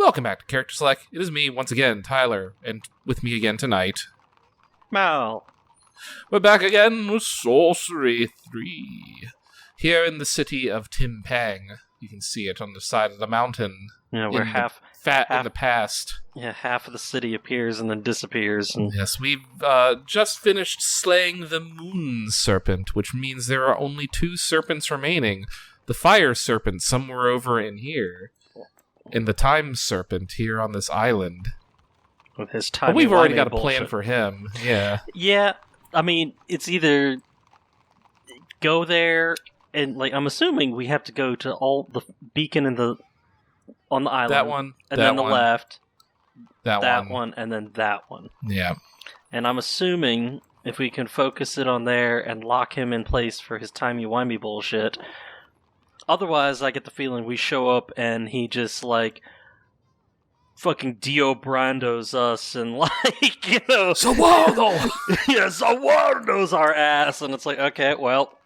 Welcome back to Character Select. It is me, once again, Tyler, and with me again tonight, Mal. We're back again with Sorcery 3. Here in the city of Timpang. You can see it on the side of the mountain. Yeah, we're half in the past. Yeah, half of the city appears and then disappears. And Yes, we've just finished slaying the moon serpent, which means there are only 2 serpents remaining. The fire serpent somewhere over in here, and the time serpent here on this island. With his time, but we've already got a plan for him. Yeah. Yeah, I mean, it's either go there and I'm assuming we have to go to all the beacon on the island. That one, and then the left. That one, and then that one. Yeah. And I'm assuming if we can focus it on there and lock him in place for his timey-wimey bullshit. Otherwise, I get the feeling we show up and he just, fucking Dio Brando's us and, Sawardo! Yeah, Sawardo's our ass! And it's like, okay, well,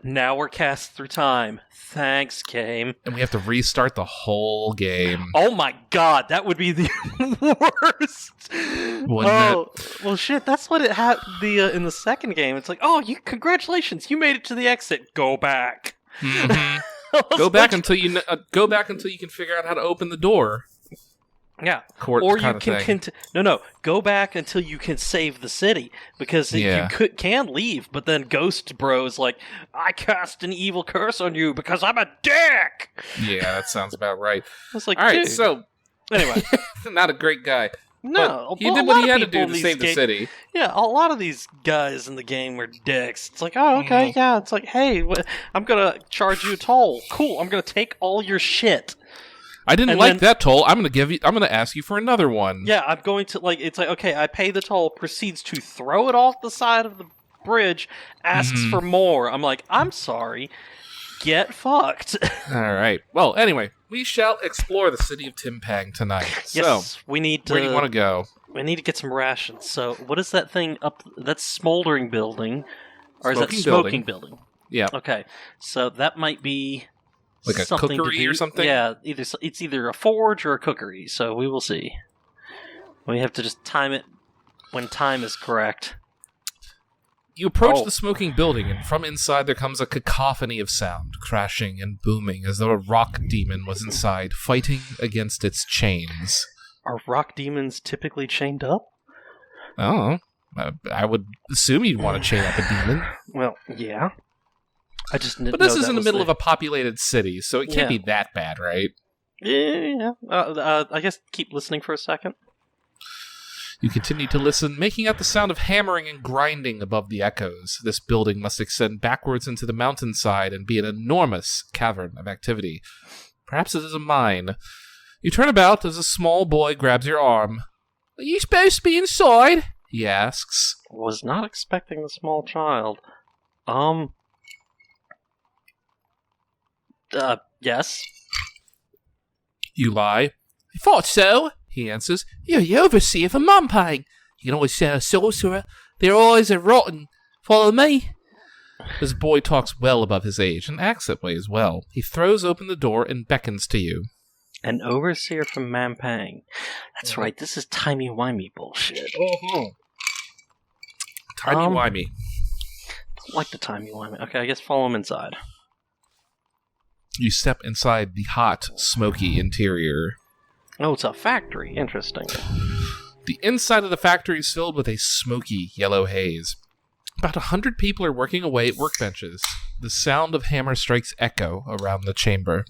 now we're cast through time. Thanks, game. And we have to restart the whole game. Oh my god, that would be the worst! Wouldn't it? Well, shit, that's what it had in the second game. It's like, congratulations, you made it to the exit. Go back. Mm-hmm. Go back until you can figure out how to open the door. Yeah, Court or kind you of can thing. Go back until you can save the city because you can leave, but then Ghost Bro's like, I cast an evil curse on you because I'm a dick. Yeah, that sounds about right. I was like, all right, dude. so anyway, not a great guy. No, he did what he had to do to save the city. Yeah, a lot of these guys in the game were dicks. It's like, oh, okay, yeah. It's like, hey, I'm gonna charge you a toll. Cool, I'm gonna take all your shit. I didn't like that toll. I'm gonna ask you for another one. Yeah, I'm going to it's like, okay, I pay the toll, proceeds to throw it off the side of the bridge, asks for more. I'm like, I'm sorry. Get fucked. All right. Well, anyway, we shall explore the city of Timpang tonight. Yes, so, we need to. Where do you want to go? We need to get some rations. So, what is that thing up? That's smoldering building, or is that smoking building? Yeah. Okay, so that might be. Like a cookery or something? Yeah, it's either a forge or a cookery, so we will see. We have to just time it when time is correct. You approach the smoking building, and from inside there comes a cacophony of sound, crashing and booming, as though a rock demon was inside, fighting against its chains. Are rock demons typically chained up? Oh, I would assume you'd want to chain up a demon. Well, yeah. I just didn't But this know is in the middle of a populated city, so it can't be that bad, right? Yeah. I guess keep listening for a second. You continue to listen, making out the sound of hammering and grinding above the echoes. This building must extend backwards into the mountainside and be an enormous cavern of activity. Perhaps it is a mine. You turn about as a small boy grabs your arm. Are you supposed to be inside? He asks. Was not expecting the small child. Yes. You lie. I thought so, he answers. You're the overseer for Mumpang. You can always say a sorcerer. Their eyes are rotten. Follow me. This boy talks well above his age and acts that way as well. He throws open the door and beckons to you. An overseer from Mampang. That's right, this is timey-wimey bullshit. Timey-wimey. Don't like the timey-wimey. Okay, I guess follow him inside. You step inside the hot, smoky interior. Oh, it's a factory. Interesting. The inside of the factory is filled with a smoky yellow haze. About 100 people are working away at workbenches. The sound of hammer strikes echo around the chamber.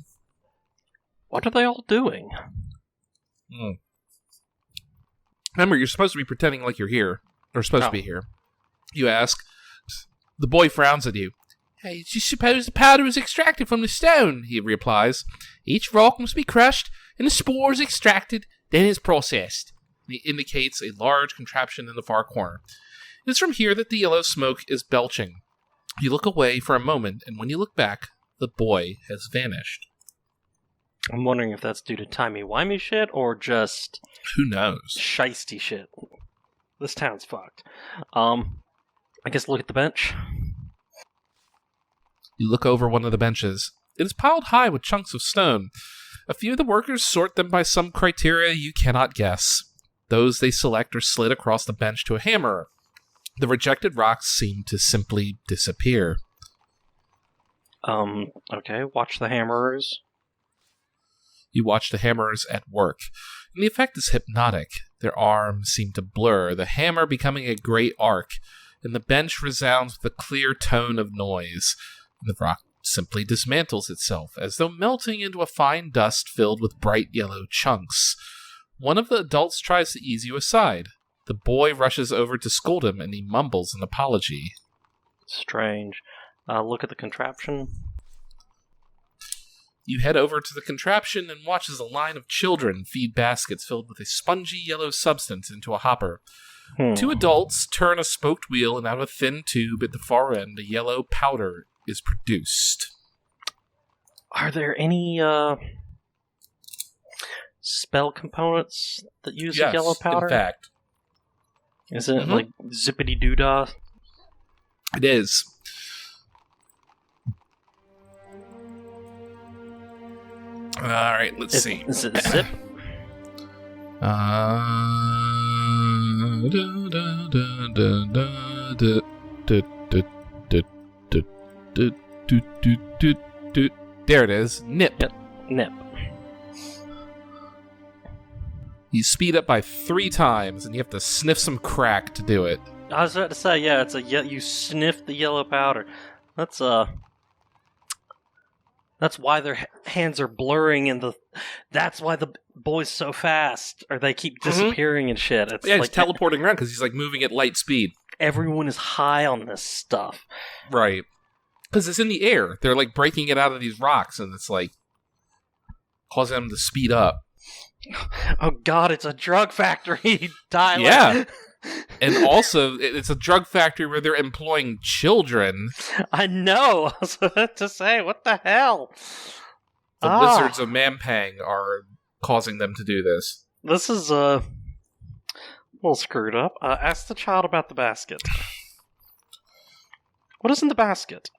What are they all doing? Remember, you're supposed to be pretending like you're here. Or supposed to be here. You ask. The boy frowns at you. Hey, do you suppose the powder is extracted from the stone? He replies. Each rock must be crushed, and the spores extracted, then it's processed. He indicates a large contraption in the far corner. It is from here that the yellow smoke is belching. You look away for a moment, and when you look back, the boy has vanished. I'm wondering if that's due to timey-wimey shit, or just... Who knows? Shiesty shit. This town's fucked. I guess look at the bench. You look over one of the benches. It is piled high with chunks of stone. A few of the workers sort them by some criteria you cannot guess. Those they select are slid across the bench to a hammerer. The rejected rocks seem to simply disappear. Okay, watch the hammerers. You watch the hammerers at work, and the effect is hypnotic. Their arms seem to blur, the hammer becoming a gray arc, and the bench resounds with a clear tone of noise. The rock simply dismantles itself, as though melting into a fine dust filled with bright yellow chunks. One of the adults tries to ease you aside. The boy rushes over to scold him, and he mumbles an apology. Strange. Look at the contraption. You head over to the contraption and watch as a line of children feed baskets filled with a spongy yellow substance into a hopper. Two adults turn a spoked wheel, and out of a thin tube at the far end, a yellow powder is produced. Are there any spell components that use a yellow powder? In fact. Is it like zippity-doo-dah? It is. Alright, let's see. Is it zip? There it is. Nip. Yep. Nip. You speed up by 3 times, and you have to sniff some crack to do it. I was about to say, yeah, it's you sniff the yellow powder. That's why their hands are blurring, and that's why the boy's so fast, or they keep disappearing and shit. It's he's teleporting around because he's like moving at light speed. Everyone is high on this stuff, right? Because it's in the air. They're like breaking it out of these rocks, and it's like causing them to speed up. Oh God, it's a drug factory, Tyler. Yeah. And also, it's a drug factory where they're employing children. I know. I was about to say, what the hell? The wizards of Mampang are causing them to do this. This is a little screwed up. Ask the child about the basket. What is in the basket?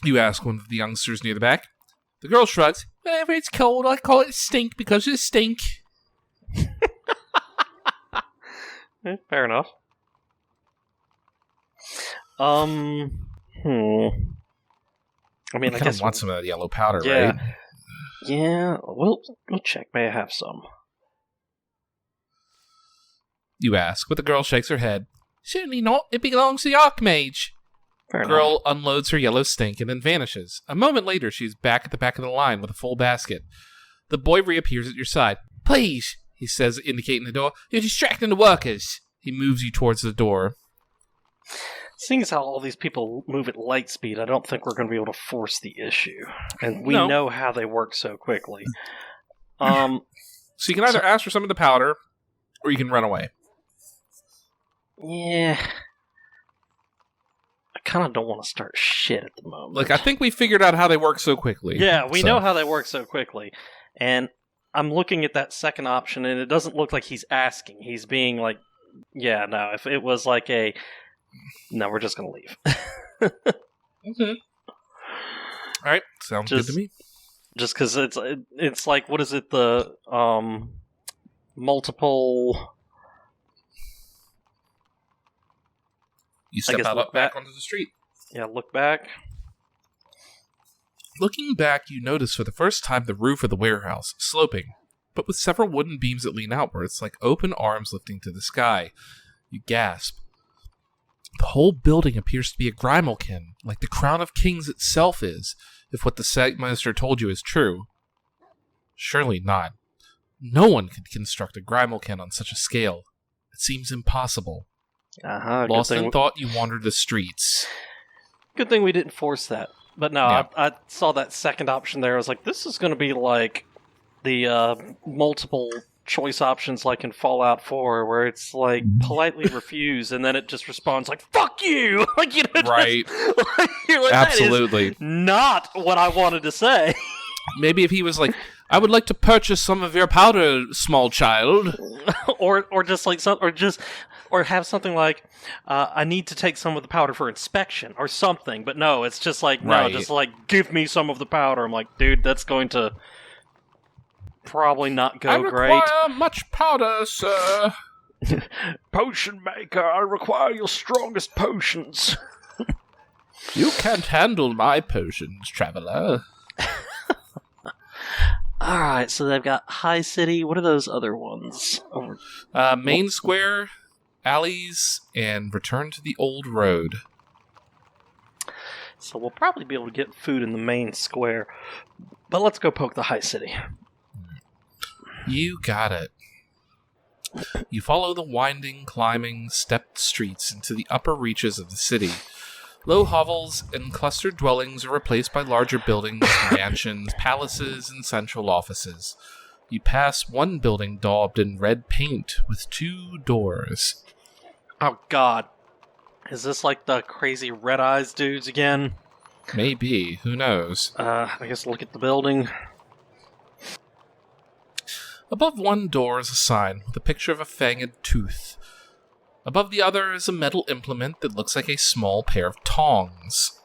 You ask one of the youngsters near the back. The girl shrugs. Whenever it's cold, I call it stink because it stink. Fair enough. I mean, I guess want some of that yellow powder, yeah. right? Yeah, we'll check. May I have some? You ask, but the girl shakes her head. Certainly not. It belongs to the Archmage. Fair The girl enough. unloads her yellow stink and then vanishes. A moment later, she's back at the back of the line with a full basket. The boy reappears at your side. Please, he says, indicating the door. You're distracting the workers. He moves you towards the door. Seeing as how all these people move at light speed, I don't think we're going to be able to force the issue. And we know how they work so quickly. So you can either ask for some of the powder, or you can run away. Yeah. I kind of don't want to start shit at the moment. Like, I think we figured out how they work so quickly. Yeah, we know how they work so quickly. And I'm looking at that second option, and it doesn't look like he's asking. He's being like, yeah, no, if it was like no, we're just going to leave. Okay. All right, sounds good to me. Just because it's like, what is it, the multiple... You step out back onto the street. Yeah, look back. Looking back, you notice for the first time the roof of the warehouse, sloping, but with several wooden beams that lean outwards, like open arms lifting to the sky. You gasp. The whole building appears to be a Grimalkin, like the Crown of Kings itself is, if what the Sightmaster told you is true. Surely not. No one could construct a Grimalkin on such a scale. It seems impossible. Lost in thought, you wandered the streets. Good thing we didn't force that. But no, yeah. I saw that second option there. I was like, this is going to be like the multiple choice options like in Fallout 4, where it's like politely refuse, and then it just responds like, fuck you! Like, you know, right. You're like, absolutely. That is not what I wanted to say. Maybe if he was like, I would like to purchase some of your powder, small child. or just like or have something like, I need to take some of the powder for inspection or something. But no, it's just like Right. no, just like give me some of the powder. I'm like, dude, that's going to probably not go great. I require much powder, sir. Potion maker, I require your strongest potions. You can't handle my potions, traveler. Alright, so they've got High City. What are those other ones? Main Square, alleys, and return to the old road. So we'll probably be able to get food in the main square. But let's go poke the High City. You got it. You follow the winding, climbing, stepped streets into the upper reaches of the city. Low hovels and clustered dwellings are replaced by larger buildings, mansions, palaces, and central offices. You pass one building daubed in red paint with 2 doors. Oh god. Is this like the crazy red eyes dudes again? Maybe. Who knows? I guess look at the building. Above one door is a sign with a picture of a fanged tooth. Above the other is a metal implement that looks like a small pair of tongs.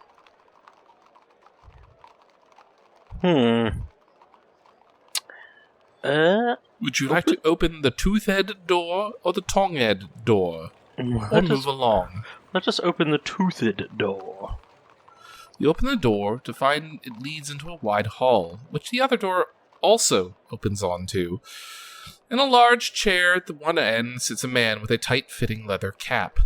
Would you like to open the tooth-headed door or the tong-headed door? Or move along? Let's just open the toothed door. You open the door to find it leads into a wide hall, which the other door also opens onto. In a large chair at the one end sits a man with a tight-fitting leather cap.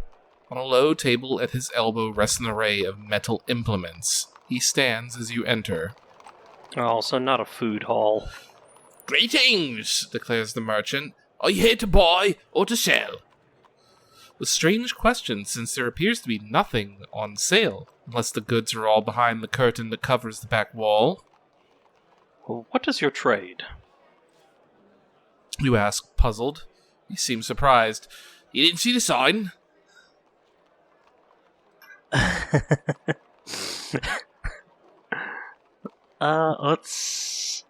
On a low table at his elbow rests an array of metal implements. He stands as you enter. Oh, so not a food hall. "Greetings," declares the merchant. "Are you here to buy or to sell?" A strange question, since there appears to be nothing on sale, unless the goods are all behind the curtain that covers the back wall. Well, what is your trade? You ask, puzzled. He seems surprised. "You didn't see the sign?" Let's...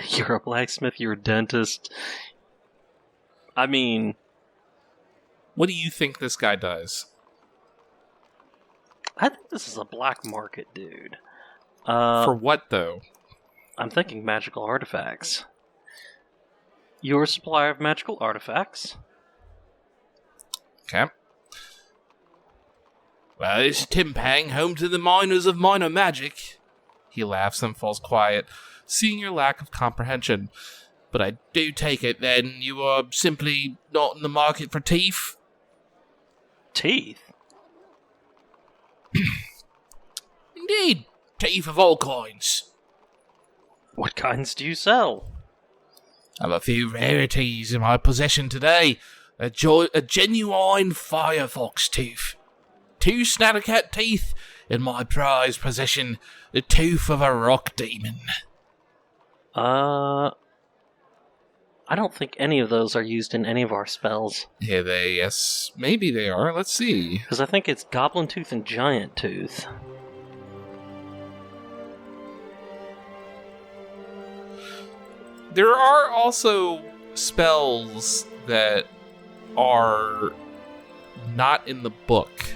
You're a blacksmith, you're a dentist. I mean... What do you think this guy does? I think this is a black market, dude. For what, though? I'm thinking magical artifacts. You're a supplier of magical artifacts. Okay. "Well, it's Timpang, home to the miners of minor magic." He laughs and falls quiet, seeing your lack of comprehension. "But I do take it, then, you are simply not in the market for teeth?" Teeth? "Indeed, teeth of all kinds." What kinds do you sell? "I have a few rarities in my possession today. A genuine firefox tooth. 2 snattercat teeth in my prized possession. The tooth of a rock demon." I don't think any of those are used in any of our spells. Yeah, yes, maybe they are. Let's see. Because I think it's Goblin Tooth and Giant Tooth. There are also spells that are not in the book.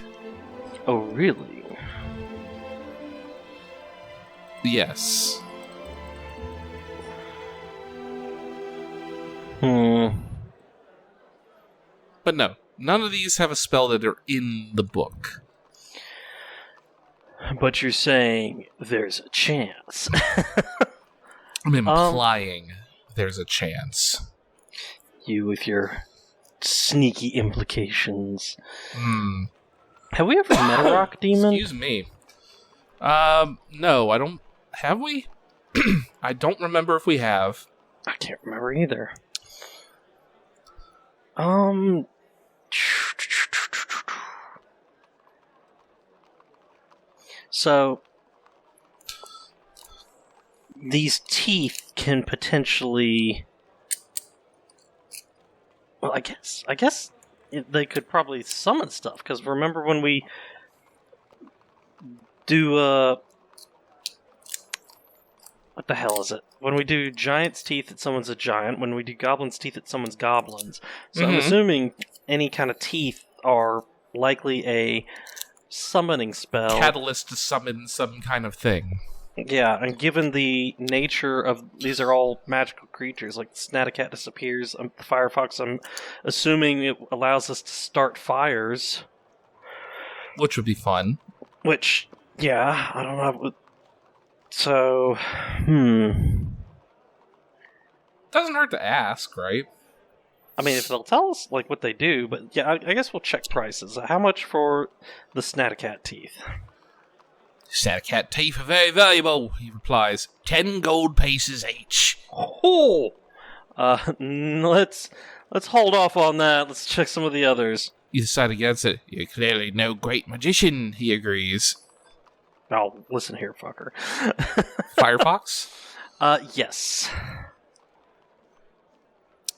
Oh, really? Yes. But no, none of these have a spell that are in the book. But you're saying there's a chance. I'm implying there's a chance. You with your sneaky implications. Have we ever met a rock demon? Excuse me. No, I don't... Have we? I don't remember if we have. I can't remember either. So, these teeth can potentially... Well, I guess they could probably summon stuff, because remember when we do, what the hell is it? when we do giant's teeth, it summons a giant. When we do goblin's teeth, it summons goblins. So I'm assuming any kind of teeth are likely a summoning spell. Catalyst to summon some kind of thing. Yeah, and given the nature of these are all magical creatures, like the Snatacat disappears, the Firefox, I'm assuming it allows us to start fires. Which would be fun. Which, yeah, I don't know. So, Doesn't hurt to ask, right? I mean, if they'll tell us, like, what they do, but yeah, I guess we'll check prices. How much for the Snatacat teeth? Snatacat teeth are very valuable, he replies. 10 gold pieces each. Oh! Let's hold off on that. Let's check some of the others. You decide against it. You're clearly no great magician, he agrees. Oh, listen here, fucker. Firefox? Yes.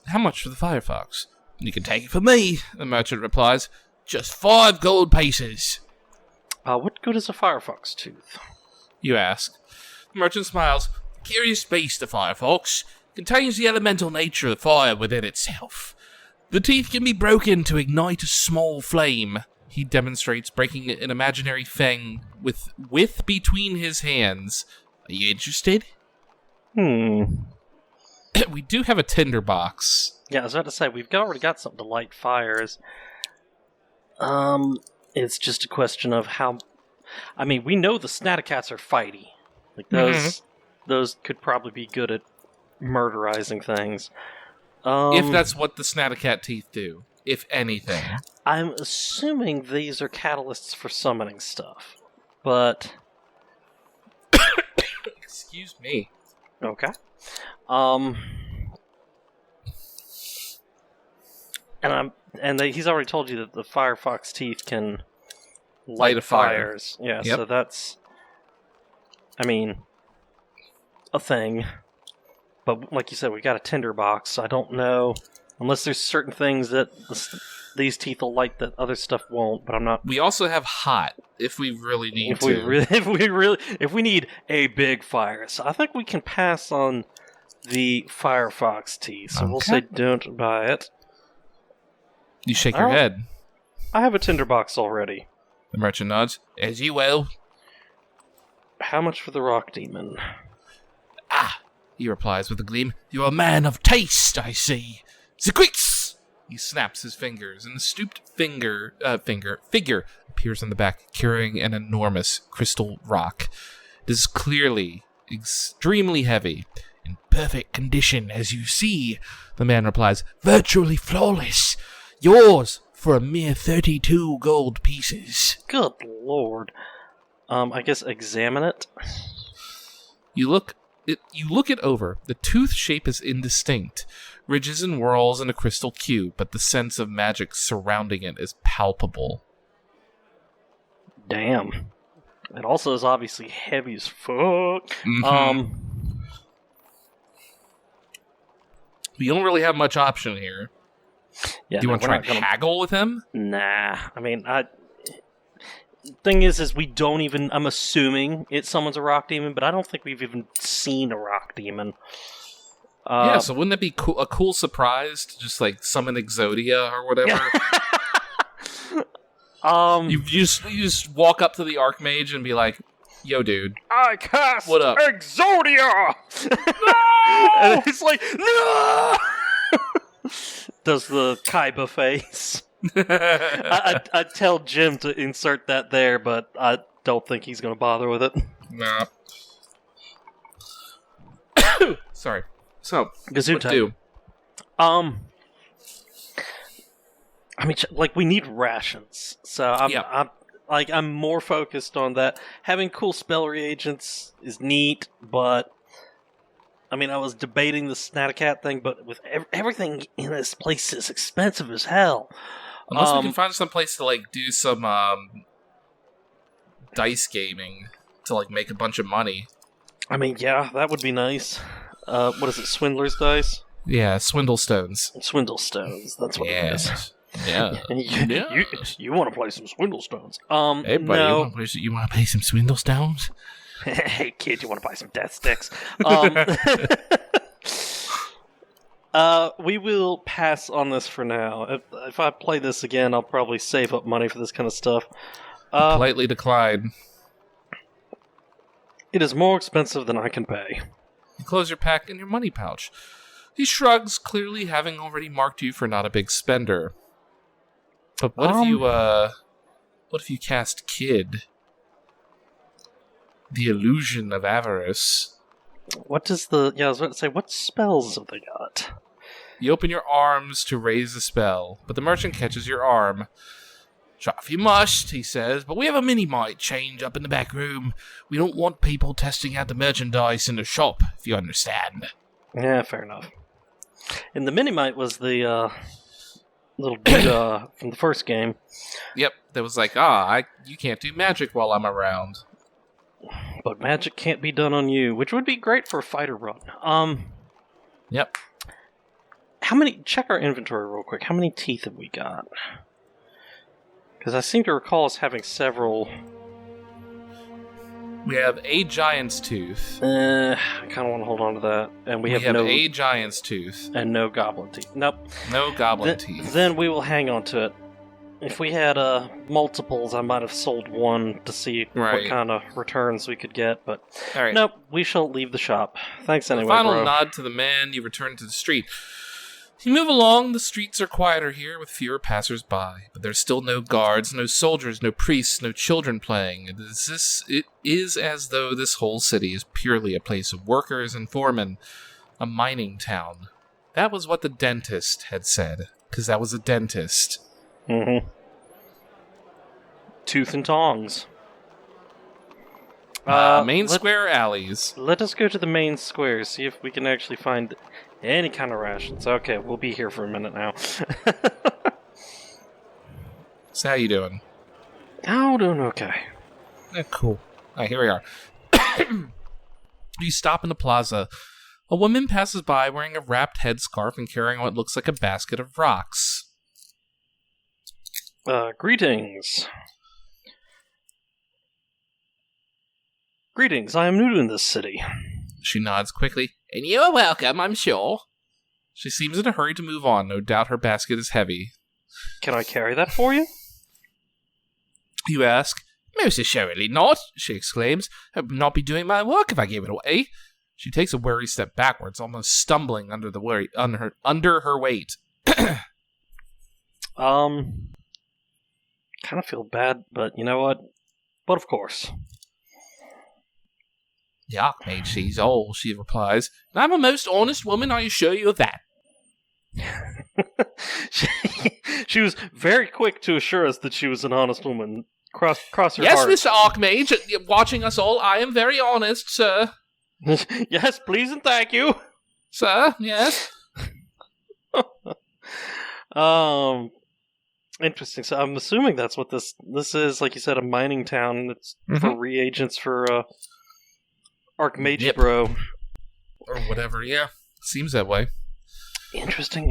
How much for the Firefox? You can take it from me, the merchant replies. Just 5 gold pieces. What good is a Firefox tooth? You ask. The merchant smiles. Curious beast, the Firefox. Contains the elemental nature of fire within itself. The teeth can be broken to ignite a small flame. He demonstrates breaking an imaginary fang with between his hands. Are you interested? We do have a tinderbox. Yeah, I was about to say, we've already got something to light fires. It's just a question of how... I mean, we know the Snaticats are fighty. Like, those could probably be good at murderizing things. If that's what the Snatacat teeth do, if anything. I'm assuming these are catalysts for summoning stuff, but... Excuse me. Okay. He's already told you that the Firefox teeth can light a fire. fires. Yeah, Yep. so that's, I mean, a thing. But like you said, we got a tinderbox. So I don't know, unless there's certain things that these teeth will light that other stuff won't. But I'm not. We also have hot if we really need If we need a big fire, so I think we can pass on the Firefox teeth. So we'll say don't buy it. You shake your head. I have a tinderbox already. The merchant nods. As you will. How much for the rock demon? He replies with a gleam. You're a man of taste, I see. Zequix! He snaps his fingers, and the stooped figure appears in the back, carrying an enormous crystal rock. It is clearly extremely heavy. In perfect condition, as you see, the man replies. Virtually flawless. Yours for a mere 32 gold pieces. Good lord. I guess examine it. You look it over. The tooth shape is indistinct. Ridges and whorls in a crystal cube, but the sense of magic surrounding it is palpable. Damn. It also is obviously heavy as fuck. We don't really have much option here. Yeah, do you want to try and haggle with him? Nah. I mean, thing is we don't even... I'm assuming it summons a rock demon, but I don't think we've even seen a rock demon. Yeah, so wouldn't that be a cool surprise to just, like, summon Exodia or whatever? You just walk up to the Archmage and be like, yo, dude. I cast what up? Exodia! No! And he's like, no! Does the Kaiba face. I'd tell Jim to insert that there, but I don't think he's going to bother with it. Nah. Sorry. So, Gazuta. What do? I mean, like, we need rations. So I'm more focused on that. Having cool spell reagents is neat, but I mean, I was debating the Snatacat thing, but with everything in this place is expensive as hell. Unless we can find some place to, like, do some dice gaming to, like, make a bunch of money. I mean, yeah, that would be nice. What is it, Swindler's Dice? Yeah, Swindle Stones. Swindle Stones, that's what it is. Yeah. You want to play some Swindle Stones? Hey, buddy, no. you want to play some Swindle Stones? Hey, kid, you want to buy some death sticks? We will pass on this for now. If I play this again, I'll probably save up money for this kind of stuff. Politely decline. It is more expensive than I can pay. You close your pack in your money pouch. He shrugs, clearly having already marked you for not a big spender. But what if you cast Kid? The illusion of avarice. What does I was about to say, what spells have they got? You open your arms to raise the spell, but the merchant catches your arm. Try if you must, he says, but we have a mini-mite change up in the back room. We don't want people testing out the merchandise in the shop, if you understand. Yeah, fair enough. And the mini-mite was the little dude from the first game. Yep, that was like, you can't do magic while I'm around. But magic can't be done on you, which would be great for a fighter run. Yep. Check our inventory real quick. How many teeth have we got? Because I seem to recall us having several. We have a giant's tooth. I kind of want to hold on to that. And we have a giant's tooth. And no goblin teeth. Nope. No goblin teeth. Then we will hang on to it. If we had multiples, I might have sold one to see what kind of returns we could get. But nope, we shall leave the shop. Thanks anyway, final nod to the man, you return to the street. You move along, the streets are quieter here with fewer passers-by, but there's still no guards, no soldiers, no priests, no children playing. It is as though this whole city is purely a place of workers and foremen, a mining town. That was what the dentist had said, because that was a dentist. Mm-hmm. Tooth and tongs. Main square alleys. Let us go to the main square, see if we can actually find any kind of rations. Okay, we'll be here for a minute now. So how you doing? Oh, doing okay. Cool. Alright, here we are. You stop in the plaza. A woman passes by wearing a wrapped headscarf and carrying what looks like a basket of rocks. Greetings. Greetings, I am new in this city. She nods quickly. And you are welcome, I'm sure. She seems in a hurry to move on. No doubt her basket is heavy. Can I carry that for you? You ask. Most assuredly not, she exclaims. I would not be doing my work if I gave it away. She takes a wary step backwards, almost stumbling under her weight. Kind of feel bad, but you know what? But of course. The Archmage sees all, she replies. And I'm a most honest woman, I assure you of that. She was very quick to assure us that she was an honest woman. Cross her yes, heart. Yes, Mr. Archmage, watching us all, I am very honest, sir. Yes, please and thank you. Sir, yes. Interesting. So I'm assuming that's what this is. Like you said, a mining town. It's for reagents for Archmage Bro. Or whatever, yeah. Seems that way. Interesting.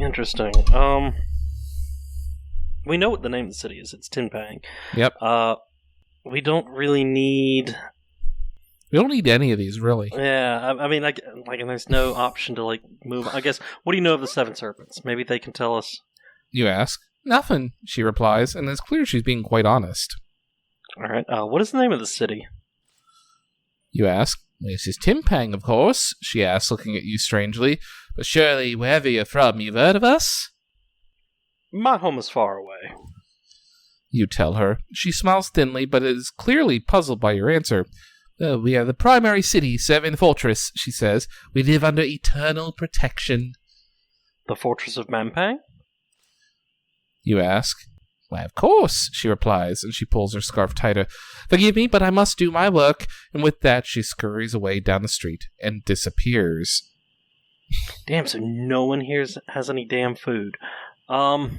We know what the name of the city is. It's Tinpang. Yep. We don't really need... We don't need any of these, really. Yeah, I mean, and there's no option to, move... I guess, what do you know of the Seven Serpents? Maybe they can tell us. You ask. Nothing, she replies, and it's clear she's being quite honest. Alright, what is the name of the city? You ask. This is Tinpang, of course, she asks, looking at you strangely. But surely, wherever you're from, you've heard of us? My home is far away. You tell her. She smiles thinly, but is clearly puzzled by your answer. We are the primary city serving the fortress, she says. We live under eternal protection. The fortress of Mampang? You ask. Why, of course, she replies, and she pulls her scarf tighter. Forgive me, but I must do my work. And with that, she scurries away down the street and disappears. Damn, so no one here has any damn food. I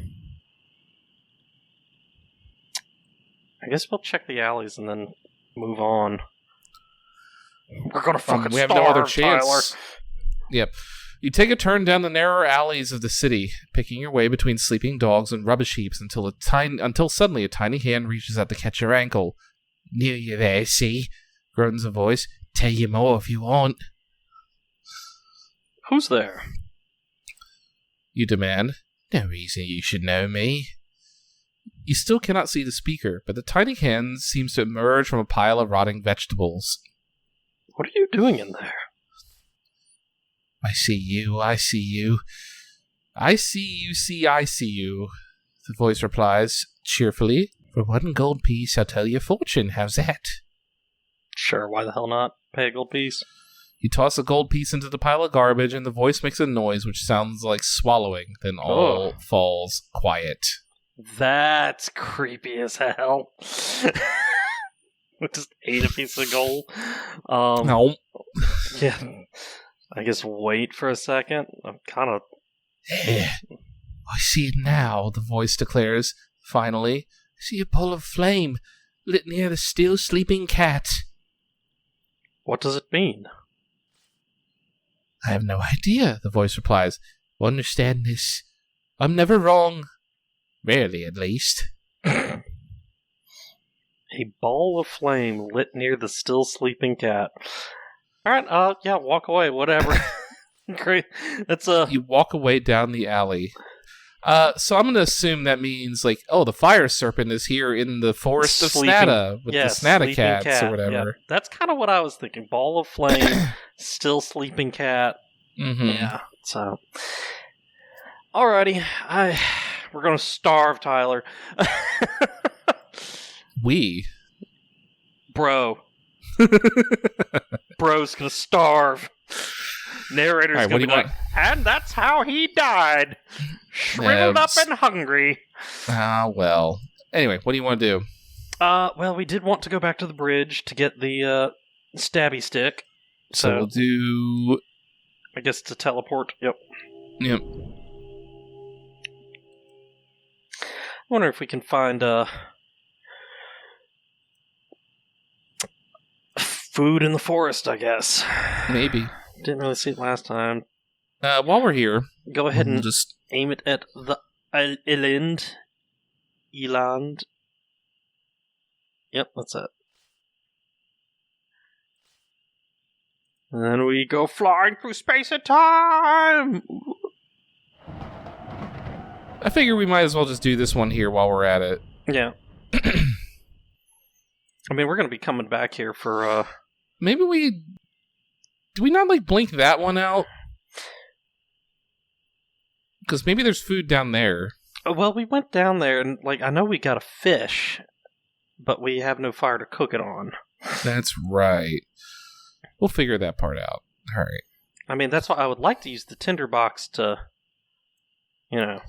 guess we'll check the alleys and then move on. We're gonna fucking we have starve, no other chance. Tyler. Yep. You take a turn down the narrower alleys of the city, picking your way between sleeping dogs and rubbish heaps until suddenly a tiny hand reaches out to catch your ankle. Near you there, see? Groans a voice. tell you more if you want. Who's there? You demand. No reason you should know me. You still cannot see the speaker, but the tiny hand seems to emerge from a pile of rotting vegetables. What are you doing in there? I see you, I see you. I see you, the voice replies cheerfully. For 1 gold piece, I'll tell you a fortune. How's that? Sure, why the hell not? Pay a gold piece. You toss a gold piece into the pile of garbage, and the voice makes a noise which sounds like swallowing. Then all falls quiet. That's creepy as hell. Just ate a piece of gold. No. Yeah. I guess wait for a second. I'm kind of... There. I see it now, the voice declares, finally. I see a ball of flame lit near the still sleeping cat. What does it mean? I have no idea, the voice replies. Understand this. I'm never wrong. Rarely, at least. A ball of flame lit near the still sleeping cat. Alright, yeah, walk away, whatever. Great. That's You walk away down the alley. So I'm going to assume that means, like, oh, the fire serpent is here in the forest of Snatta with the Snatta cats or whatever. Yeah. That's kind of what I was thinking. Ball of flame, still sleeping cat. Mm-hmm. Yeah, so... Alrighty, we're gonna starve Tyler. We? Bro. Bro's gonna starve. Narrator's right, gonna be like, and that's how he died. Shriveled up and hungry. Well. Anyway, what do you want to do? Well, we did want to go back to the bridge to get the, stabby stick. So we'll do... I guess to teleport, yep. Yep. I wonder if we can find, food in the forest, I guess. Maybe. Didn't really see it last time. While we're here... Go ahead and just aim it at the Eland. Eland. Yep, that's it. And then we go flying through space and time! I figure we might as well just do this one here while we're at it. Yeah. I mean, we're going to be coming back here for, Maybe we... Do we not, like, blink that one out? Because maybe there's food down there. Well, we went down there, and, like, I know we got a fish, but we have no fire to cook it on. That's right. We'll figure that part out. All right. I mean, that's why I would like to use the tinderbox to, you know,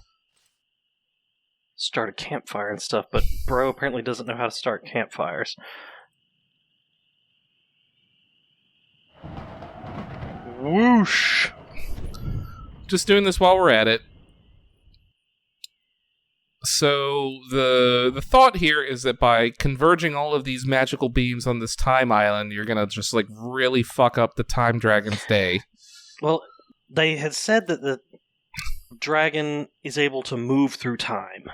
start a campfire and stuff, but Bro apparently doesn't know how to start campfires. Whoosh! Just doing this while we're at it. So the thought here is that by converging all of these magical beams on this time island, you're gonna just like really fuck up the time dragon's day. Well, they had said that the dragon is able to move through time.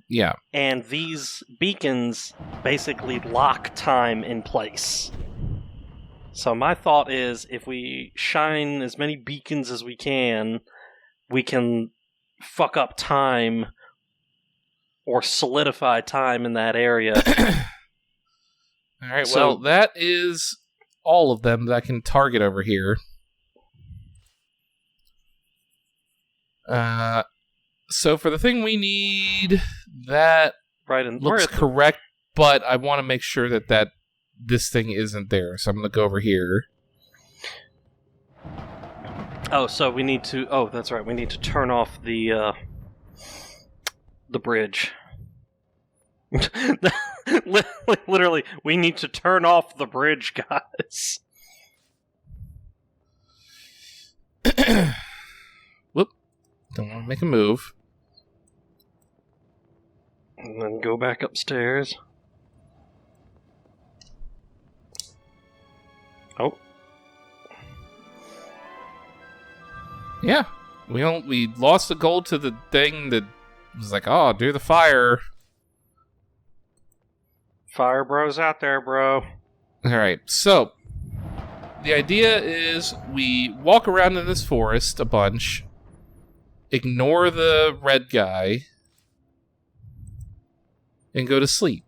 Yeah. And these beacons basically lock time in place. So my thought is, if we shine as many beacons as we can fuck up time or solidify time in that area. Alright, well, that is all of them that I can target over here. So for the thing we need, that looks correct, but I want to make sure that this thing isn't there, so I'm going to go over here. Oh, so we need to... Oh, that's right, we need to turn off the bridge. Literally, we need to turn off the bridge, guys. Whoop. Don't want to make a move. And then go back upstairs. Oh. Yeah. We lost the gold to the thing that was like, oh, do the fire. Fire bro's out there, bro. Alright, so The idea is we walk around in this forest a bunch, ignore the red guy, and go to sleep.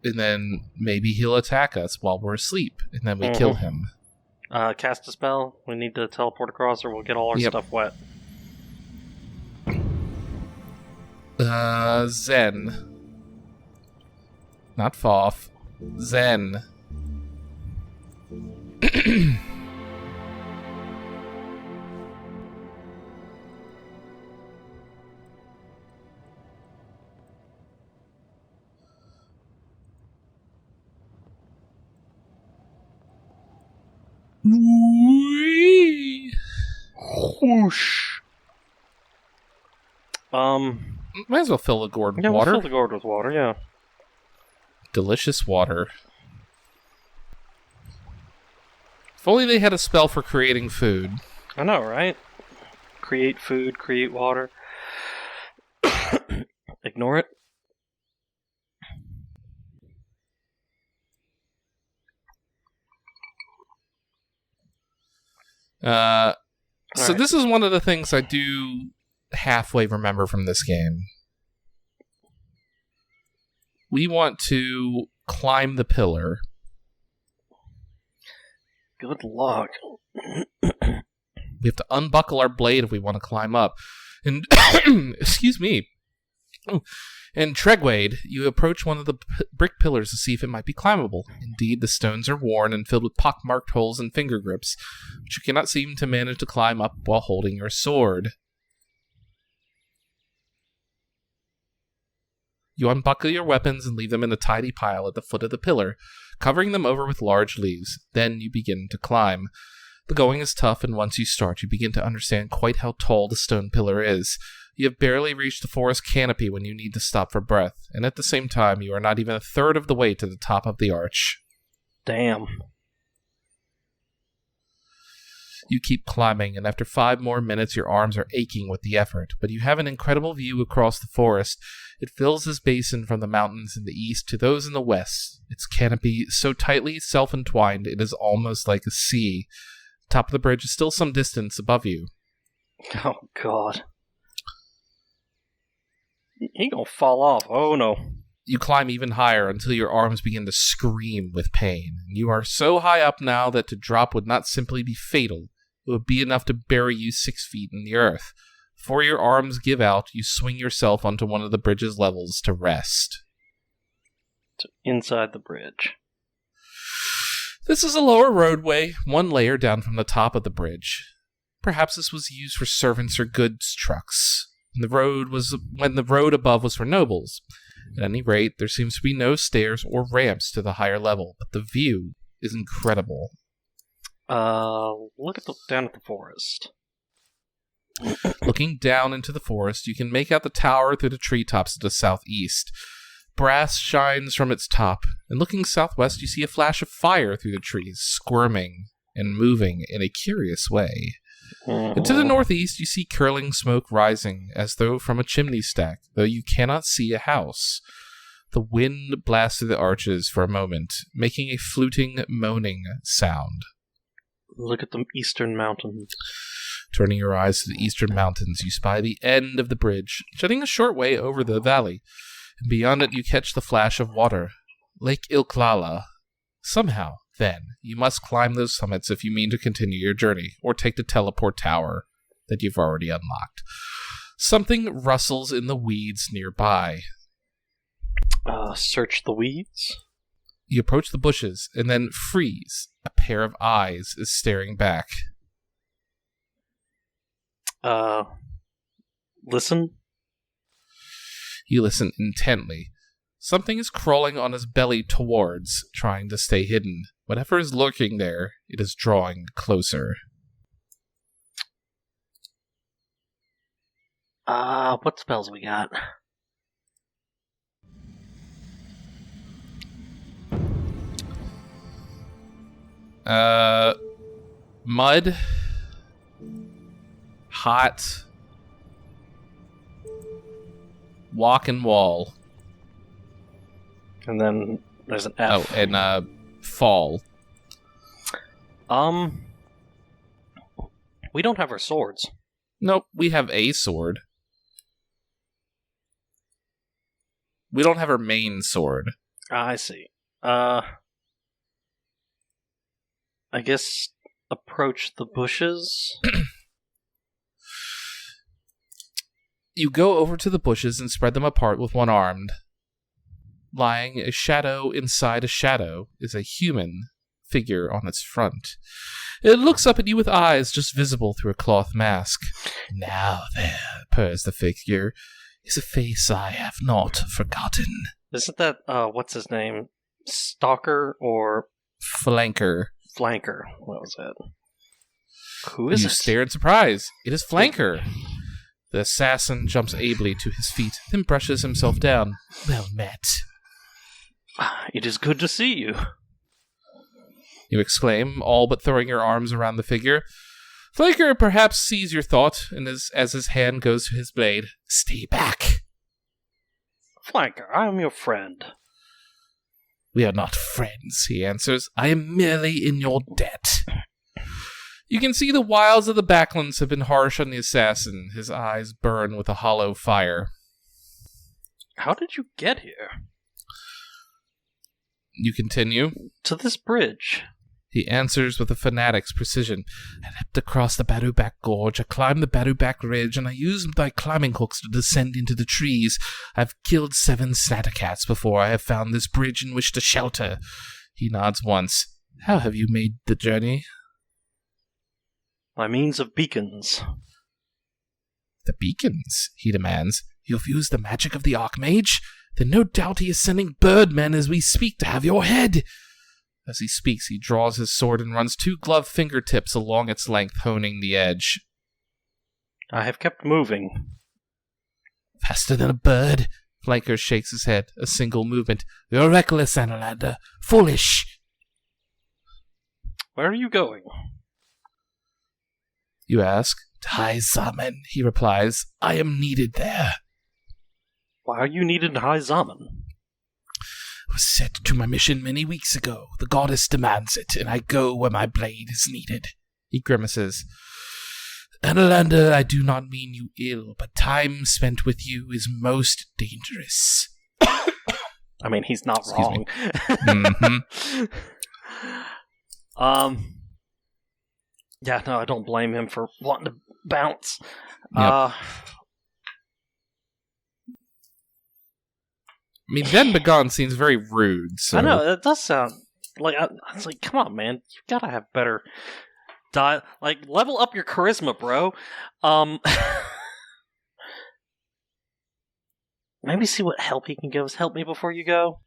And then maybe he'll attack us while we're asleep, and then we kill him. Cast a spell. We need to teleport across or we'll get all our stuff wet. Zen. Not Foff. Zen. Whoosh. Might as well fill the gourd with yeah, water. We'll fill the gourd with water, yeah. Delicious water. If only they had a spell for creating food. I know, right? Create food, create water. Ignore it. So this is one of the things I do halfway remember from this game. We want to climb the pillar. Good luck. We have to unbuckle our blade if we want to climb up. And excuse me. In Tregwade, you approach one of the brick pillars to see if it might be climbable. Indeed, the stones are worn and filled with pockmarked holes and finger grips, but you cannot seem to manage to climb up while holding your sword. You unbuckle your weapons and leave them in a tidy pile at the foot of the pillar, covering them over with large leaves. Then you begin to climb. The going is tough, and once you start, you begin to understand quite how tall the stone pillar is. You have barely reached the forest canopy when you need to stop for breath, and at the same time, you are not even a third of the way to the top of the arch. Damn. You keep climbing, and after 5 more minutes, your arms are aching with the effort, but you have an incredible view across the forest. It fills this basin from the mountains in the east to those in the west, its canopy so tightly self-entwined it is almost like a sea. The top of the bridge is still some distance above you. Oh, God. He gonna fall off. Oh, no. You climb even higher until your arms begin to scream with pain. You are so high up now that to drop would not simply be fatal. It would be enough to bury you 6 feet in the earth. Before your arms give out, you swing yourself onto one of the bridge's levels to rest. Inside the bridge. This is a lower roadway, 1 layer down from the top of the bridge. Perhaps this was used for servants or goods trucks. When the road above was for nobles. At any rate, there seems to be no stairs or ramps to the higher level, but the view is incredible. Look down at the forest. Looking down into the forest, you can make out the tower through the treetops to the southeast. Brass shines from its top, and looking southwest, you see a flash of fire through the trees, squirming and moving in a curious way. And to the northeast, you see curling smoke rising, as though from a chimney stack, though you cannot see a house. The wind blasts through the arches for a moment, making a fluting, moaning sound. Look at the eastern mountains. Turning your eyes to the eastern mountains, you spy the end of the bridge, jutting a short way over the valley. And beyond it, you catch the flash of water. Lake Ilklala. Somehow, then, you must climb those summits if you mean to continue your journey, or take the teleport tower that you've already unlocked. Something rustles in the weeds nearby. Search the weeds? You approach the bushes, and then freeze. A pair of eyes is staring back. Listen? You listen intently. Something is crawling on his belly towards, trying to stay hidden. Whatever is lurking there, it is drawing closer. What spells we got? Mud. Hot. Walk and wall. And then there's an F. Oh, and fall. We don't have our swords. Nope, we have a sword. We don't have our main sword. I see. I guess approach the bushes. You go over to the bushes and spread them apart with one arm. Lying a shadow inside a shadow is a human figure on its front. It looks up at you with eyes just visible through a cloth mask. Now there, purrs the figure, is a face I have not forgotten. Isn't that, what's his name? Stalker or... Flanker. Flanker. What was that? Who is it? You stare in surprise. It is Flanker. The assassin jumps ably to his feet, then brushes himself down. Well met. It is good to see you. You exclaim, all but throwing your arms around the figure. Flanker perhaps sees your thought, and as his hand goes to his blade, stay back. Flanker, I am your friend. We are not friends, he answers. I am merely in your debt. You can see the wiles of the backlands have been harsh on the assassin. His eyes burn with a hollow fire. How did you get here? You continue. To this bridge. He answers with a fanatic's precision. I leapt across the Barubak Gorge, I climbed the Barubak Ridge, and I used my climbing hooks to descend into the trees. I've killed 7 snattercats before I have found this bridge in which to shelter. He nods once. How have you made the journey? By means of beacons. The beacons? He demands. You've used the magic of the Archmage? Then no doubt he is sending birdmen as we speak to have your head. As he speaks, he draws his sword and runs 2 gloved fingertips along its length, honing the edge. I have kept moving. Faster than a bird? Flanker shakes his head. A single movement. You're reckless, Analander. Foolish. Where are you going? You ask. To High Zaman, he replies. I am needed there. Why are you needed in High Zaman? I was set to my mission many weeks ago. The goddess demands it, and I go where my blade is needed. He grimaces. Analander, I do not mean you ill, but time spent with you is most dangerous. I mean, he's not wrong. Mm-hmm. Yeah, no, I don't blame him for wanting to bounce. Yep. I mean, Den Begone seems very rude. So. I know, it does sound like... I was like, come on, man. You gotta have better... level up your charisma, bro. Maybe see what help he can give us. Help me before you go.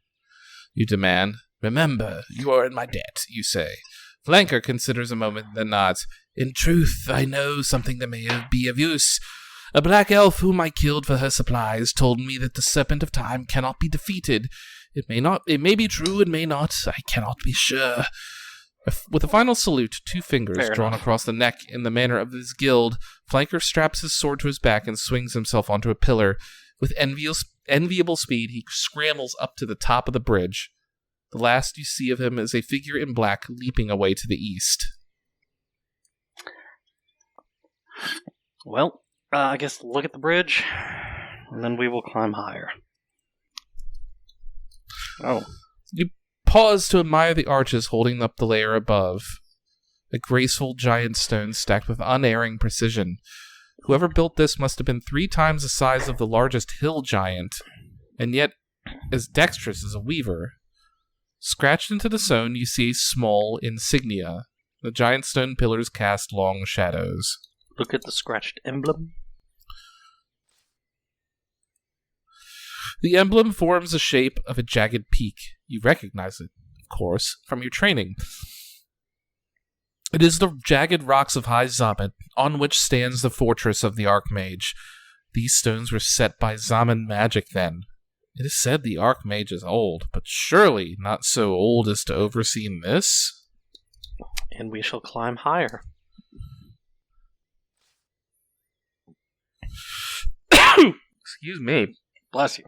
You demand. Remember, you are in my debt, you say. Flanker considers a moment, then nods. In truth, I know something that may be of use. A black elf whom I killed for her supplies told me that the Serpent of Time cannot be defeated. It may be true, it may not, I cannot be sure. With a final salute, 2 fingers drawn across the neck in the manner of his guild, Flanker straps his sword to his back and swings himself onto a pillar. With enviable speed, he scrambles up to the top of the bridge. The last you see of him is a figure in black leaping away to the east. Well, I guess look at the bridge, and then we will climb higher. Oh. You pause to admire the arches holding up the layer above. A graceful giant stone stacked with unerring precision. Whoever built this must have been 3 times the size of the largest hill giant, and yet as dexterous as a weaver. Scratched into the stone, you see a small insignia. The giant stone pillars cast long shadows. Look at the scratched emblem. The emblem forms the shape of a jagged peak. You recognize it, of course, from your training. It is the jagged rocks of High Zaman, on which stands the fortress of the Archmage. These stones were set by Zaman magic then. It is said the Archmage is old, but surely not so old as to oversee this. And we shall climb higher. Excuse me. Bless you.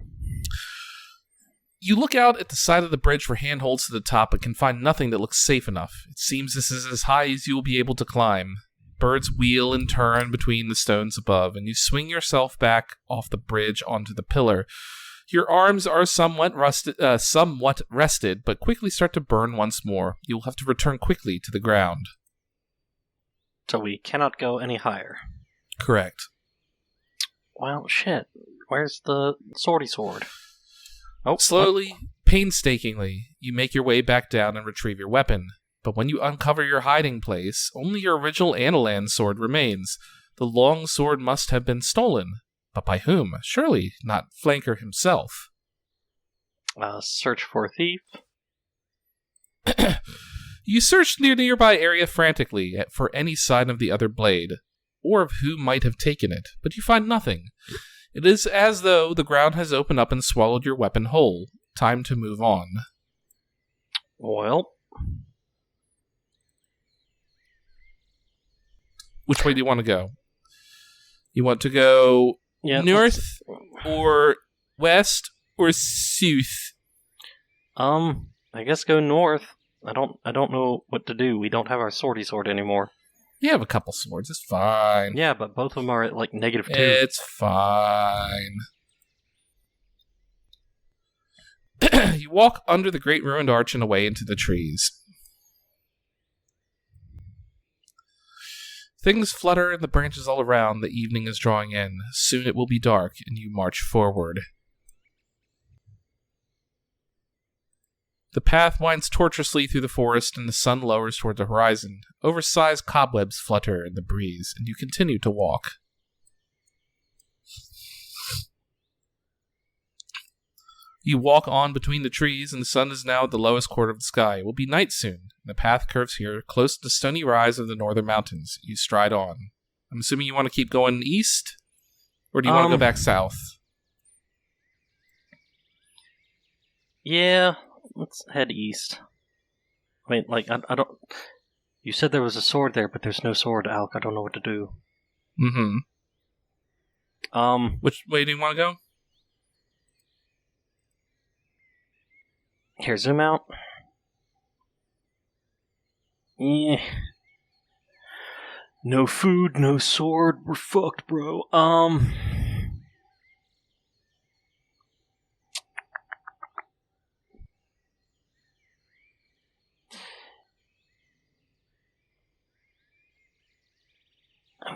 You look out at the side of the bridge for handholds to the top, but can find nothing that looks safe enough. It seems this is as high as you will be able to climb. Birds wheel and turn between the stones above, and you swing yourself back off the bridge onto the pillar. Your arms are somewhat rested, but quickly start to burn once more. You will have to return quickly to the ground. So we cannot go any higher. Correct. Well, shit. Where's the swordy sword? Oh, slowly, painstakingly, you make your way back down and retrieve your weapon. But when you uncover your hiding place, only your original Analander sword remains. The long sword must have been stolen. But by whom? Surely not Flanker himself. Search for a thief. You search the nearby area frantically for any sign of the other blade, or of who might have taken it, but you find nothing. It is as though the ground has opened up and swallowed your weapon whole. Time to move on. Well. Which way do you want to go? You want to go north or west or south? I guess go north. I don't know what to do. We don't have our swordy sword anymore. You have a couple swords. It's fine. Yeah, but both of them are at like -2. It's fine. You walk under the great ruined arch and away into the trees. Things flutter in the branches all around. The evening is drawing in. Soon it will be dark, and you march forward. The path winds tortuously through the forest, and the sun lowers toward the horizon. Oversized cobwebs flutter in the breeze, and you continue to walk. You walk on between the trees, and the sun is now at the lowest quarter of the sky. It will be night soon, and the path curves here, close to the stony rise of the northern mountains. You stride on. I'm assuming you want to keep going east? Or do you want to go back south? Yeah, let's head east. I mean, like, I don't... You said there was a sword there, but there's no sword, Alk. I don't know what to do. Mm-hmm. Which way do you want to go? Here, zoom out. Yeah. No food, no sword. We're fucked, bro.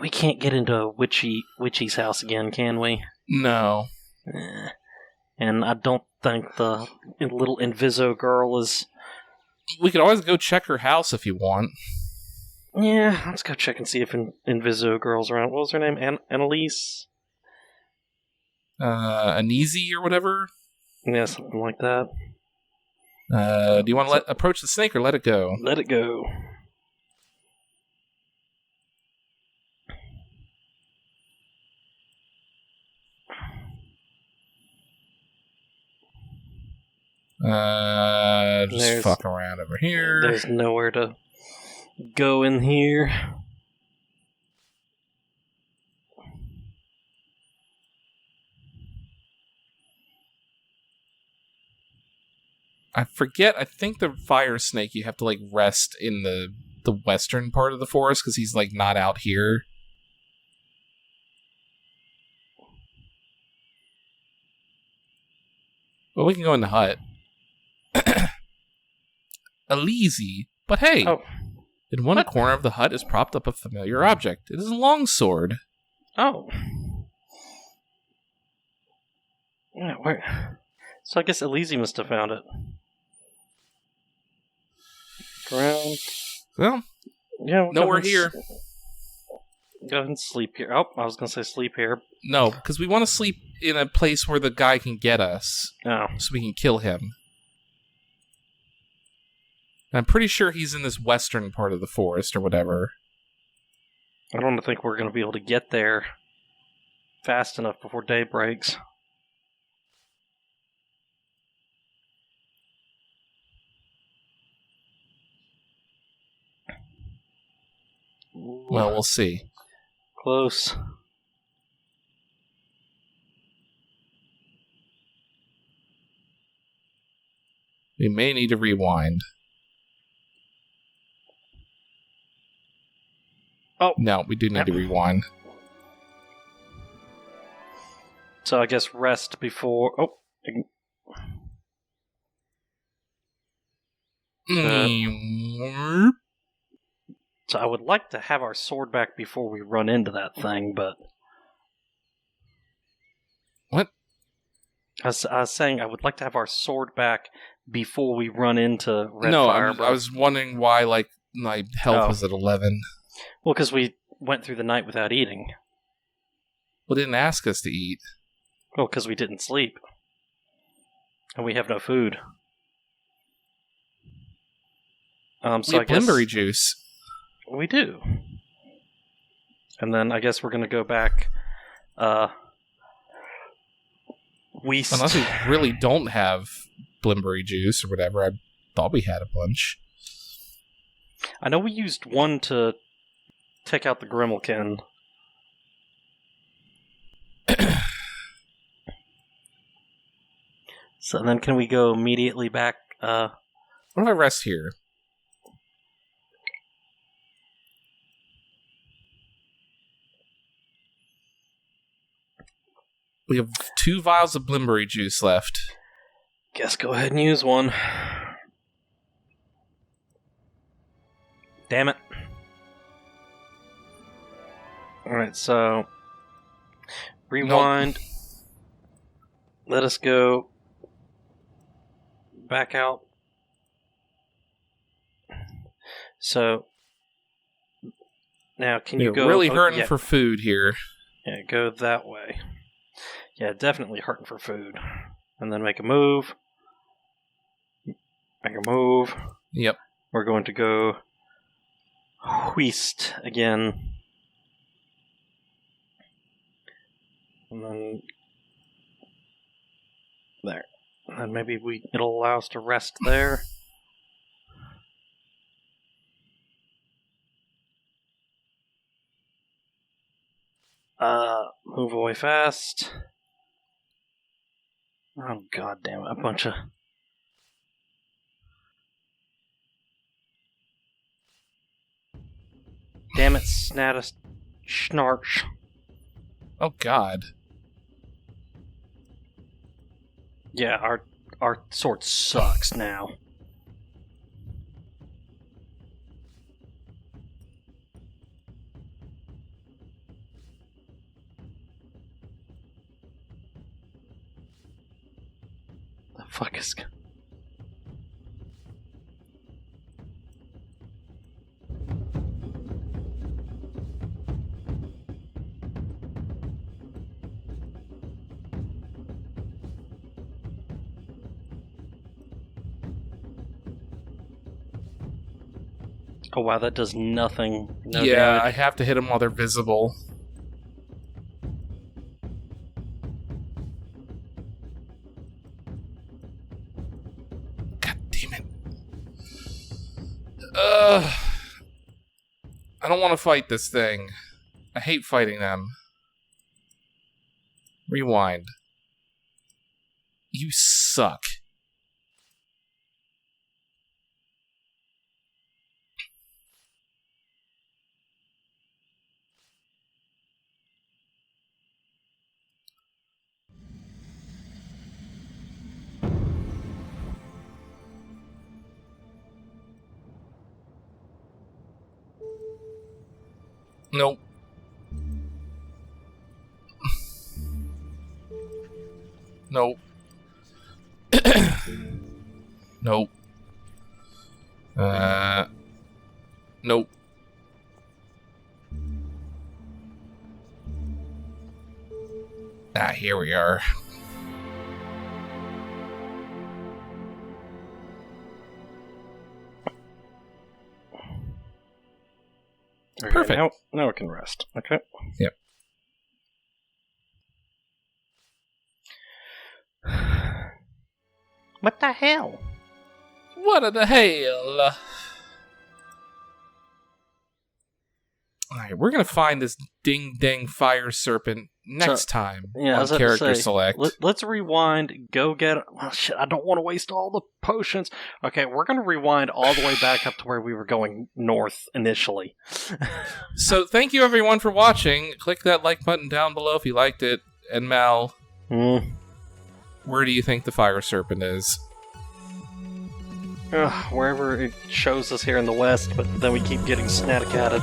We can't get into Witchy's house again, can we? No. And I don't think the little Inviso girl is... We could always go check her house if you want. Yeah, let's go check and see if Inviso girl's around. What was her name? Annalise? Aneasy or whatever? Yeah, something like that. Do you want to approach the snake or let it go? Let it go. Just fuck around over here. There's nowhere to go in here. I forget. I think the fire snake you have to like rest in the western part of the forest because he's like not out here. Well, we can go in the hut. Aleezy, but hey, in one corner of the hut is propped up a familiar object. It is a longsword. Oh. Yeah, where? So I guess Aleezy must have found it. Ground. Well, yeah, nowhere here. Go ahead and sleep here. Oh, I was going to say sleep here. No, because we want to sleep in a place where the guy can get us. Oh. So we can kill him. And I'm pretty sure he's in this western part of the forest or whatever. I don't think we're going to be able to get there fast enough before day breaks. Well, we'll see. Close. We may need to rewind. Oh. No, we do need to rewind. So I guess rest before... Oh. So I would like to have our sword back before we run into that thing, but... What? I was saying I would like to have our sword back before we run into Red No, Fire. I was wondering why, like, my health was at 11. Well, because we went through the night without eating. Well, didn't ask us to eat. Well, because we didn't sleep. And we have no food. So we have Blimberry juice. We do. And then I guess we're going to go back... Unless we really don't have Blimberry juice or whatever. I thought we had a bunch. I know we used one to take out the Grimalkin. So then can we go immediately back? What if I rest here? We have 2 vials of Blimberry juice left. Guess go ahead and use one. Damn it. Alright, so... Rewind. Nope. Let us go... back out. So... Now, can you go... You're really hurting for food here. Yeah, go that way. Yeah, definitely hurting for food. And then make a move. Make a move. Yep. We're going to go... Whist again. And then... There. And then maybe it'll allow us to rest there. Move away fast. Oh, god damn it. A bunch of... Damn it, Snatus Schnarch. Oh, god. Yeah, our sword sucks now. The fuck is... Oh wow, that does nothing. No damage. I have to hit them while they're visible. God damn it. I don't want to fight this thing. I hate fighting them. Rewind. You suck. Nope. Nope. Nope. Nope. Ah, here we are. Okay, perfect. Now we can rest. Okay. Yep. What the hell? What the hell? All right, we're gonna find this ding-dang fire serpent next time on Character Select. Let's rewind. Go get. Well, shit, I don't want to waste all the potions. Okay, we're gonna rewind all the way back up to where we were going north initially. So thank you everyone for watching. Click that like button down below if you liked it. And Mal, where do you think the fire serpent is? Wherever it shows us here in the west, but then we keep getting snatic-added.